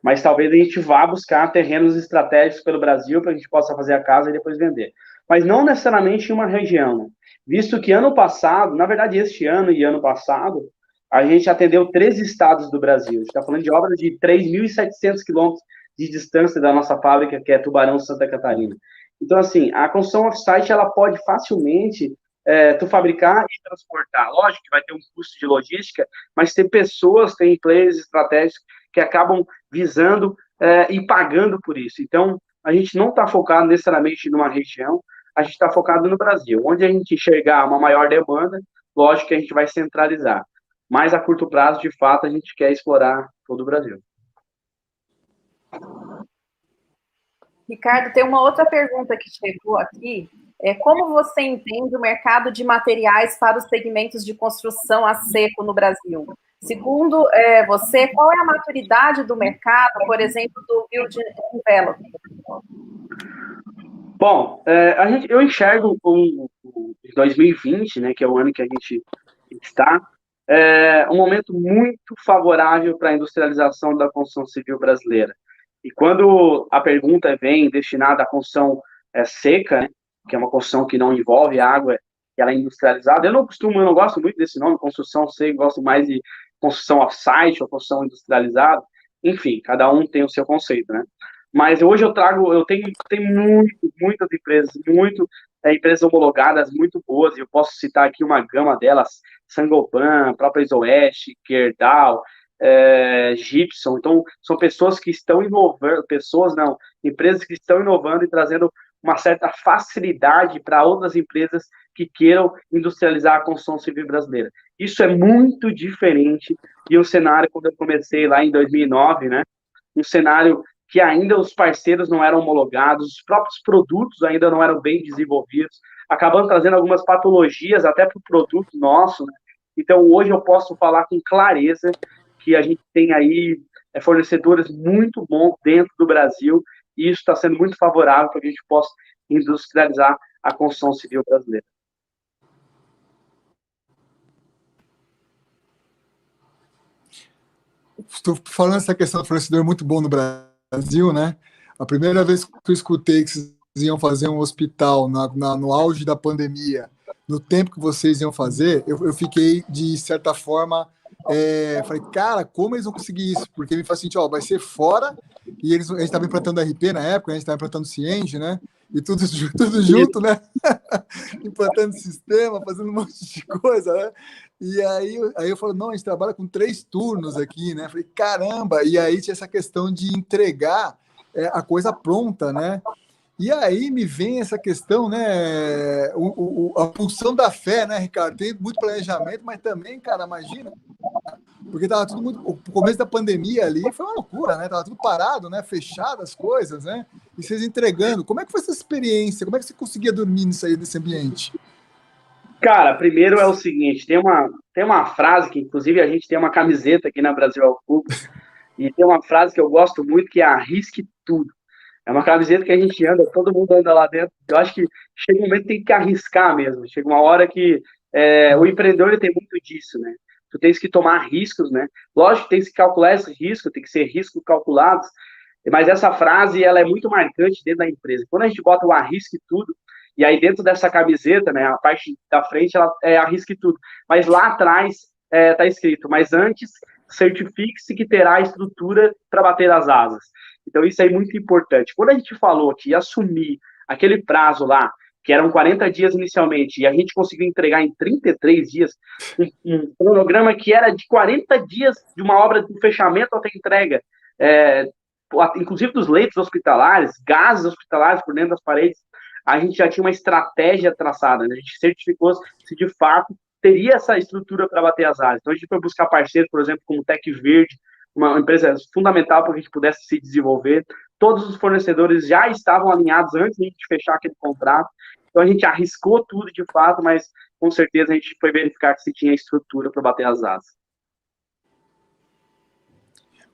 mas talvez a gente vá buscar terrenos estratégicos pelo Brasil para a gente possa fazer a casa e depois vender. Mas não necessariamente em uma região, né? Visto que ano passado, na verdade este ano e ano passado, a gente atendeu 3 estados do Brasil. A gente está falando de obras de 3.700 quilômetros de distância da nossa fábrica, que é Tubarão, Santa Catarina. Então, assim, a construção off-site, ela pode facilmente tu fabricar e transportar. Lógico que vai ter um custo de logística, mas tem pessoas, tem players estratégicos que acabam visando e pagando por isso. Então, a gente não está focado necessariamente numa região, a gente está focado no Brasil. Onde a gente enxergar uma maior demanda, lógico que a gente vai centralizar. Mas a curto prazo, de fato, a gente quer explorar todo o Brasil. Ricardo, tem uma outra pergunta que chegou aqui. Como você entende o mercado de materiais para os segmentos de construção a seco no Brasil? Segundo você, qual é a maturidade do mercado, por exemplo, do Build Envelope? Bom, eu enxergo o 2020, né, que é o ano que a gente está, um momento muito favorável para a industrialização da construção civil brasileira. E quando a pergunta vem destinada à construção seca, né, que é uma construção que não envolve água, que ela é industrializada, eu não gosto muito desse nome, construção seca, gosto mais de construção off-site ou construção industrializada, enfim, cada um tem o seu conceito, né? Mas hoje eu tenho muitas empresas, empresas homologadas muito boas, e eu posso citar aqui uma gama delas, Sangopan, própria Isoeste, Gerdau, Gibson. Então, são pessoas que estão inovando, empresas que estão inovando e trazendo uma certa facilidade para outras empresas que queiram industrializar a construção civil brasileira. Isso é muito diferente de um cenário, quando eu comecei lá em 2009, né? Um cenário que ainda os parceiros não eram homologados, os próprios produtos ainda não eram bem desenvolvidos, acabando trazendo algumas patologias até para o produto nosso, né? Então, hoje eu posso falar com clareza que a gente tem aí fornecedores muito bons dentro do Brasil, e isso está sendo muito favorável para que a gente possa industrializar a construção civil brasileira. Estou falando essa questão do fornecedor muito bom no Brasil, né? A primeira vez que eu escutei que vocês iam fazer um hospital no auge da pandemia, no tempo que vocês iam fazer, eu fiquei, de certa forma, falei, cara, como eles vão conseguir isso? Porque me faz assim, vai ser fora, e a gente estava implantando RP na época, a gente estava implantando Cienge, né? E tudo junto, né? Implantando sistema, fazendo um monte de coisa, né? E aí eu falo, não, a gente trabalha com 3 turnos aqui, né? Falei, caramba! E aí tinha essa questão de entregar a coisa pronta, né? E aí me vem essa questão, né? A pulsão da fé, né, Ricardo? Tem muito planejamento, mas também, cara, imagina, porque tava tudo muito. O começo da pandemia ali foi uma loucura, né? Tava tudo parado, né? Fechado as coisas, né? E vocês entregando. Como é que foi essa experiência? Como é que você conseguia dormir nisso aí, nesse ambiente? Cara, primeiro é o seguinte, tem uma frase que, inclusive, a gente tem uma camiseta aqui na Brasil ao Cubo, e tem uma frase que eu gosto muito, que é arrisque tudo. É uma camiseta que a gente anda, todo mundo anda lá dentro. Eu acho que chega um momento que tem que arriscar mesmo. Chega uma hora que o empreendedor ele tem muito disso, né? Tu tens que tomar riscos, né? Lógico que tem que calcular esse risco, tem que ser riscos calculados, mas essa frase, ela é muito marcante dentro da empresa. Quando a gente bota o arrisque tudo, e aí dentro dessa camiseta, né, a parte da frente, ela é arrisque tudo. Mas lá atrás tá escrito, mas antes certifique-se que terá estrutura para bater as asas. Então isso é muito importante. Quando a gente falou que ia assumir aquele prazo lá, que eram 40 dias inicialmente, e a gente conseguiu entregar em 33 dias, um cronograma que era de 40 dias de uma obra de fechamento até entrega, inclusive dos leitos hospitalares, gases hospitalares por dentro das paredes, a gente já tinha uma estratégia traçada, né? A gente certificou se de fato teria essa estrutura para bater as áreas. Então a gente foi buscar parceiros, por exemplo, como Tec Verde, uma empresa fundamental para que a gente pudesse se desenvolver. Todos os fornecedores já estavam alinhados antes de a gente fechar aquele contrato. Então a gente arriscou tudo de fato, mas com certeza a gente foi verificar que se tinha estrutura para bater as asas.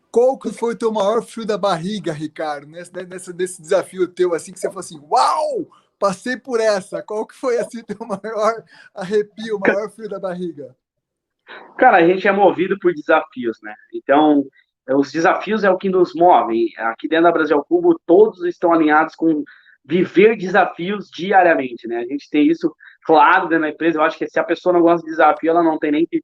Qual que foi o teu maior frio da barriga, Ricardo, nesse desafio teu, assim, que você falou assim, uau, passei por essa. Qual que foi, assim, teu maior arrepio, o maior frio da barriga? Cara, a gente é movido por desafios, né? Então, os desafios é o que nos move. Aqui dentro da Brasil Cubo, todos estão alinhados com viver desafios diariamente, né? A gente tem isso claro dentro da empresa. Eu acho que se a pessoa não gosta de desafio, ela não tem nem que...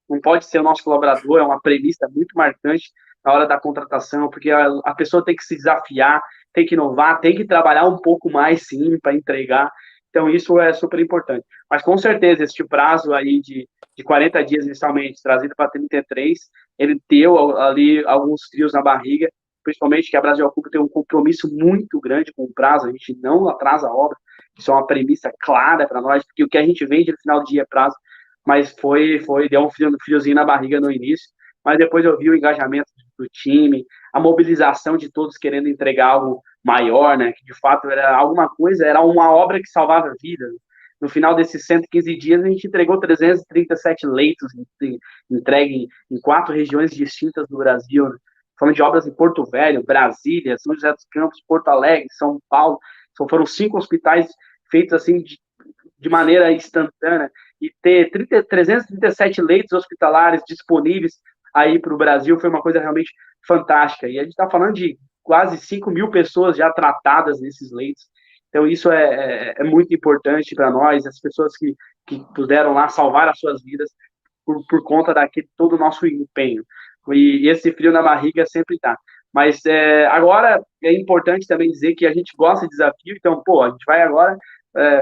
Não pode ser o nosso colaborador, é uma premissa muito marcante na hora da contratação, porque a pessoa tem que se desafiar, tem que inovar, tem que trabalhar um pouco mais, sim, para entregar. Então, isso é super importante. Mas, com certeza, este prazo aí de 40 dias inicialmente, trazido para 33, ele deu ali alguns frios na barriga, principalmente que a Brasil Cubo tem um compromisso muito grande com o prazo, a gente não atrasa a obra, isso é uma premissa clara para nós, porque o que a gente vende no final do dia é prazo, mas deu um friozinho na barriga no início, mas depois eu vi o engajamento do time, a mobilização de todos querendo entregar algo maior, né, que de fato era alguma coisa, era uma obra que salvava vidas. No final desses 115 dias, a gente entregou 337 leitos entregue em 4 regiões distintas do Brasil, né? Falando de obras em Porto Velho, Brasília, São José dos Campos, Porto Alegre, São Paulo, foram 5 hospitais feitos assim de maneira instantânea, e ter 337 leitos hospitalares disponíveis aí para o Brasil foi uma coisa realmente fantástica. E a gente está falando de quase 5 mil pessoas já tratadas nesses leitos. Então, isso é muito importante para nós, as pessoas que puderam lá salvar as suas vidas por conta daquele todo o nosso empenho. E esse frio na barriga sempre está. Mas agora é importante também dizer que a gente gosta de desafio, então, a gente vai agora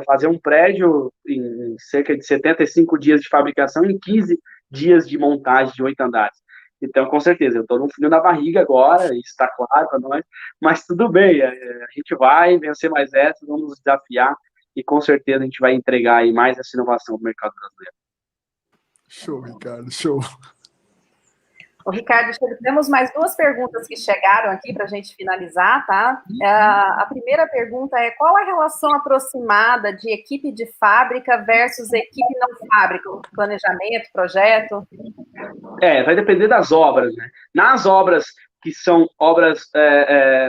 fazer um prédio em cerca de 75 dias de fabricação em 15 dias de montagem de 8 andares. Então, com certeza, eu estou num frio na barriga agora, isso está claro para nós, mas tudo bem, a gente vai vencer mais essa, vamos nos desafiar e com certeza a gente vai entregar aí mais essa inovação no mercado brasileiro. Show, Ricardo, show. Ô, Ricardo, temos mais 2 perguntas que chegaram aqui para a gente finalizar, tá? A primeira pergunta é: qual a relação aproximada de equipe de fábrica versus equipe não fábrica? Planejamento, projeto? Vai depender das obras, né? Nas obras que são obras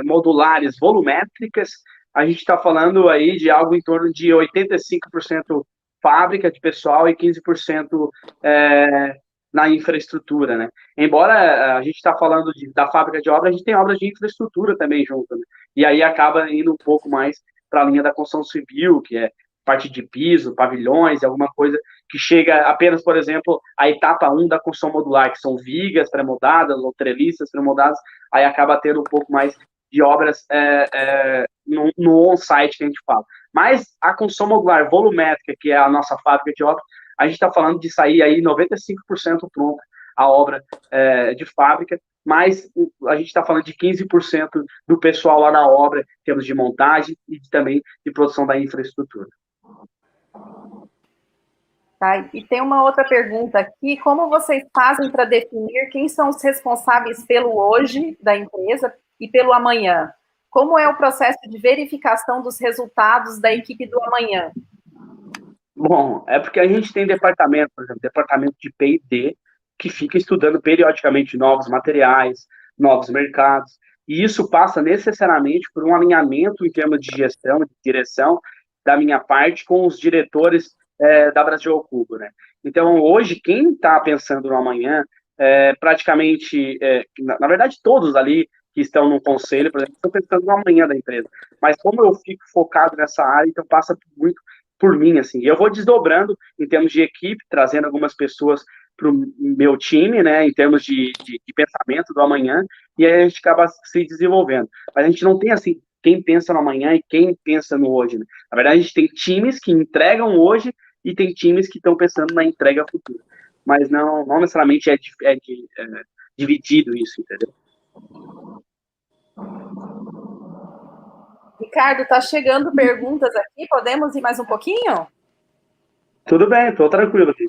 modulares, volumétricas, a gente está falando aí de algo em torno de 85% fábrica de pessoal e 15% na infraestrutura, né? Embora a gente está falando da fábrica de obra, a gente tem obras de infraestrutura também junto, né? E aí acaba indo um pouco mais para a linha da construção civil, que é parte de piso, pavilhões, alguma coisa que chega apenas, por exemplo, a etapa 1 da construção modular, que são vigas pré-moldadas ou treliças pré-moldadas, aí acaba tendo um pouco mais de obras no on-site que a gente fala. Mas a construção modular volumétrica, que é a nossa fábrica de obra, a gente está falando de sair aí 95% pronta a obra de fábrica, mas a gente está falando de 15% do pessoal lá na obra, em termos de montagem e também de produção da infraestrutura. Tá, e tem uma outra pergunta aqui, como vocês fazem para definir quem são os responsáveis pelo hoje da empresa e pelo amanhã? Como é o processo de verificação dos resultados da equipe do amanhã? Bom, é porque a gente tem departamento, por exemplo, departamento de P&D, que fica estudando periodicamente novos materiais, novos mercados, e isso passa necessariamente por um alinhamento em termos de gestão, de direção, da minha parte, com os diretores da Brasil ao Cubo, né? Então, hoje, quem está pensando no amanhã, praticamente, na verdade, todos ali que estão no conselho, por exemplo, estão pensando no amanhã da empresa, mas como eu fico focado nessa área, então passa muito por mim, assim, eu vou desdobrando em termos de equipe, trazendo algumas pessoas para o meu time, né, em termos de pensamento do amanhã, e aí a gente acaba se desenvolvendo. Mas a gente não tem, assim, quem pensa no amanhã e quem pensa no hoje, né? Na verdade, a gente tem times que entregam hoje e tem times que estão pensando na entrega futura. Mas não necessariamente é dividido isso, entendeu? Ricardo, está chegando perguntas aqui, podemos ir mais um pouquinho? Tudo bem, estou tranquilo aqui.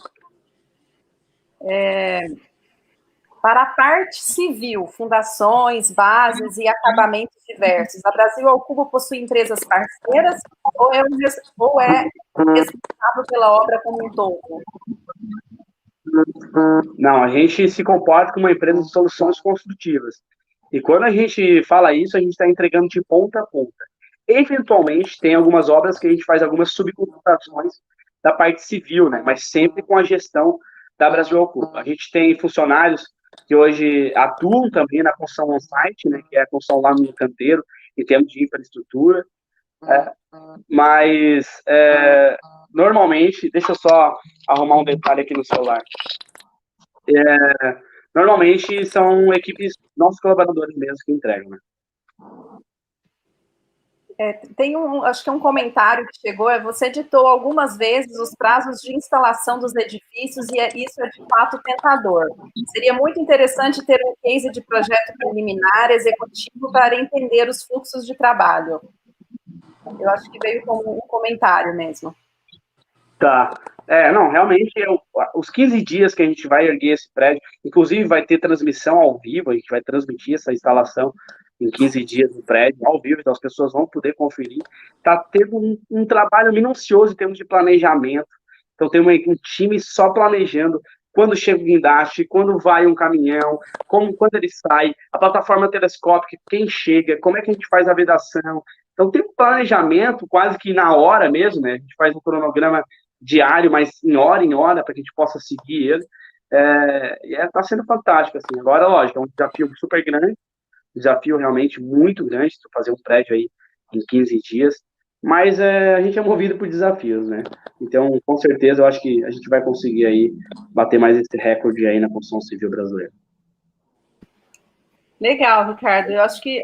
Para a parte civil, fundações, bases e acabamentos diversos, a Brasil ao Cubo possui empresas parceiras ou é responsável pela obra como um todo? Não, a gente se comporta como uma empresa de soluções construtivas. E quando a gente fala isso, a gente está entregando de ponta a ponta. Eventualmente, tem algumas obras que a gente faz algumas subcontratações da parte civil, né? Mas sempre com a gestão da Brasil ao Cubo. A gente tem funcionários que hoje atuam também na construção on-site, né? Que é a construção lá no canteiro, em termos de infraestrutura. Mas, normalmente, deixa eu só arrumar um detalhe aqui no celular. Normalmente, são equipes, nossos colaboradores mesmo que entregam, né? Tem acho que um comentário que chegou, você ditou algumas vezes os prazos de instalação dos edifícios e isso é de fato tentador. Seria muito interessante ter um case de projeto preliminar executivo para entender os fluxos de trabalho. Eu acho que veio como um comentário mesmo. Tá. Não, realmente, os 15 dias que a gente vai erguer esse prédio, inclusive vai ter transmissão ao vivo, a gente vai transmitir essa instalação em 15 dias no prédio, ao vivo, então as pessoas vão poder conferir. Está tendo um trabalho minucioso em termos de planejamento, então tem um time só planejando quando chega o guindaste, quando vai um caminhão, quando ele sai, a plataforma telescópica, quem chega, como é que a gente faz a vedação. Então tem um planejamento quase que na hora mesmo, né? A gente faz um cronograma diário, mas em hora, para que a gente possa seguir ele. Está sendo fantástico, assim. Agora, lógico, é um desafio super grande, desafio realmente muito grande, fazer um prédio aí em 15 dias, mas a gente é movido por desafios, né? Então, com certeza, eu acho que a gente vai conseguir aí bater mais esse recorde aí na construção civil brasileira. Legal, Ricardo. Eu acho que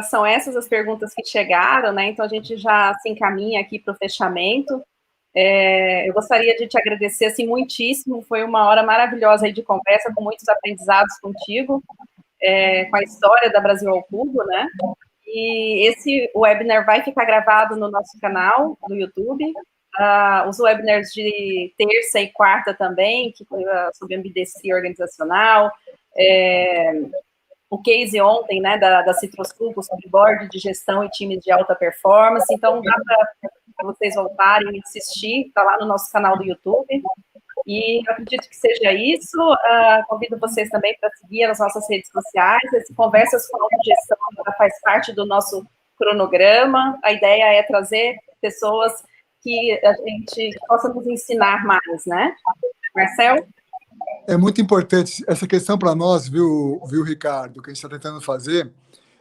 são essas as perguntas que chegaram, né? Então, a gente já se encaminha aqui para o fechamento. Eu gostaria de te agradecer assim, muitíssimo, foi uma hora maravilhosa aí de conversa, com muitos aprendizados contigo, com a história da Brasil ao Cubo, né? E esse webinar vai ficar gravado no nosso canal do YouTube, os webinars de terça e quarta também, que foi sobre ambidestria organizacional, o case ontem, né, da Citrus Cubo, sobre board de gestão e times de alta performance, então dá para vocês voltarem e assistir, está lá no nosso canal do YouTube, e eu acredito que seja isso. Convido vocês também para seguir as nossas redes sociais. Esse Conversas com Autogestão faz parte do nosso cronograma. A ideia é trazer pessoas que a gente possa nos ensinar mais, né? Marcel? É muito importante essa questão para nós, viu, Ricardo? O que a gente está tentando fazer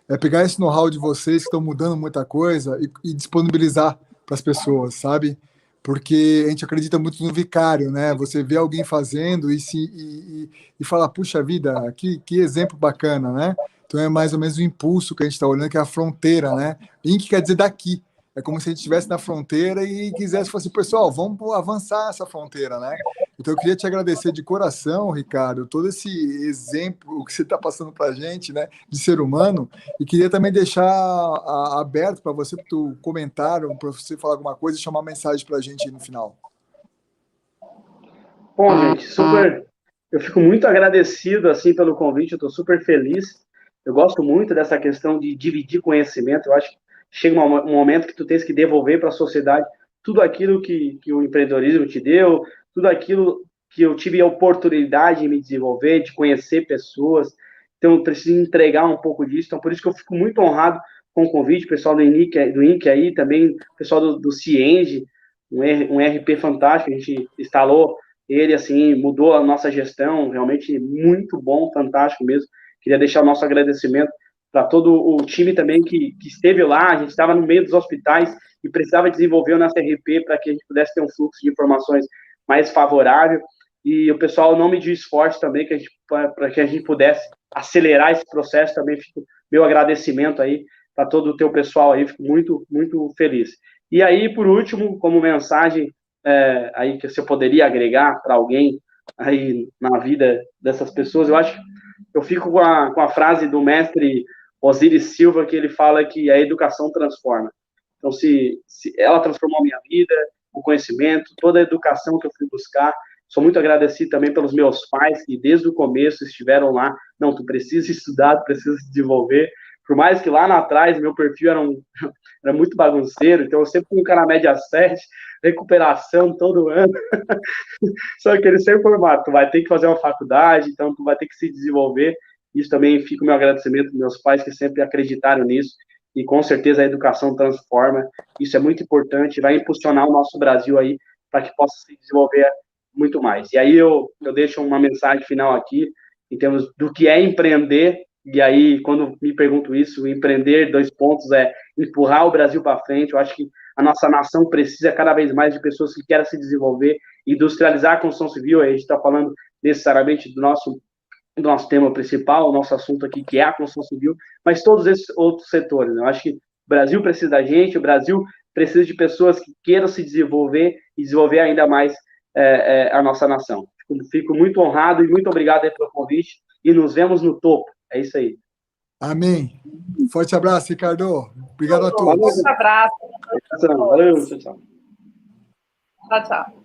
é pegar esse know-how de vocês que estão mudando muita coisa e disponibilizar para as pessoas, sabe? Porque a gente acredita muito no vicário, né? Você vê alguém fazendo e fala, puxa vida, que exemplo bacana, né? Então é mais ou menos o impulso que a gente está olhando, que é a fronteira, né? Link quer dizer daqui. É como se a gente estivesse na fronteira e quisesse falar assim, pessoal, vamos avançar essa fronteira, né? Então eu queria te agradecer de coração, Ricardo, todo esse exemplo que você está passando para a gente, né, de ser humano, e queria também deixar aberto para você, para o comentário, para você falar alguma coisa e chamar uma mensagem para a gente aí no final. Bom, gente, eu fico muito agradecido, assim, pelo convite, eu estou super feliz. Eu gosto muito dessa questão de dividir conhecimento. Eu acho que chega um momento que tu tens que devolver para a sociedade tudo aquilo que o empreendedorismo te deu, tudo aquilo que eu tive a oportunidade de me desenvolver, de conhecer pessoas. Então, eu preciso entregar um pouco disso. Então, por isso que eu fico muito honrado com o convite, o pessoal do INC aí, também o pessoal do Cienge, um RP fantástico, a gente instalou ele, assim, mudou a nossa gestão, realmente muito bom, fantástico mesmo. Queria deixar o nosso agradecimento para todo o time também que esteve lá. A gente estava no meio dos hospitais e precisava desenvolver o nosso RP para que a gente pudesse ter um fluxo de informações mais favorável. E o pessoal não mediu esforço também para que a gente pudesse acelerar esse processo. Também fico meu agradecimento aí para todo o teu pessoal aí, fico muito, muito feliz. E aí, por último, como mensagem aí que você poderia agregar para alguém aí na vida dessas pessoas, eu acho que eu fico com a frase do mestre Osiris Silva, que ele fala que a educação transforma. Então, se ela transformou a minha vida, o conhecimento, toda a educação que eu fui buscar, sou muito agradecido também pelos meus pais, que desde o começo estiveram lá. Não, tu precisa estudar, tu precisa se desenvolver. Por mais que lá atrás meu perfil era muito bagunceiro, então eu sempre fui um cara média 7, recuperação todo ano. Só que eles sempre falaram, tu vai ter que fazer uma faculdade, então tu vai ter que se desenvolver. Isso também fica o meu agradecimento aos meus pais que sempre acreditaram nisso. E com certeza a educação transforma. Isso é muito importante, vai impulsionar o nosso Brasil aí para que possa se desenvolver muito mais. E aí eu deixo uma mensagem final aqui, em termos do que é empreender. E aí, quando me pergunto isso, empreender, 2 pontos, é empurrar o Brasil para frente. Eu acho que a nossa nação precisa cada vez mais de pessoas que querem se desenvolver, industrializar a construção civil. A gente está falando necessariamente do nosso tema principal, o nosso assunto aqui, que é a construção civil, mas todos esses outros setores. Né? Eu acho que o Brasil precisa da gente, o Brasil precisa de pessoas que queiram se desenvolver e desenvolver ainda mais a nossa nação. Fico muito honrado e muito obrigado aí pelo convite e nos vemos no topo. É isso aí. Amém. Forte abraço, Ricardo. Obrigado a todos. Forte abraço. Valeu, tchau, tchau. Tchau, tchau.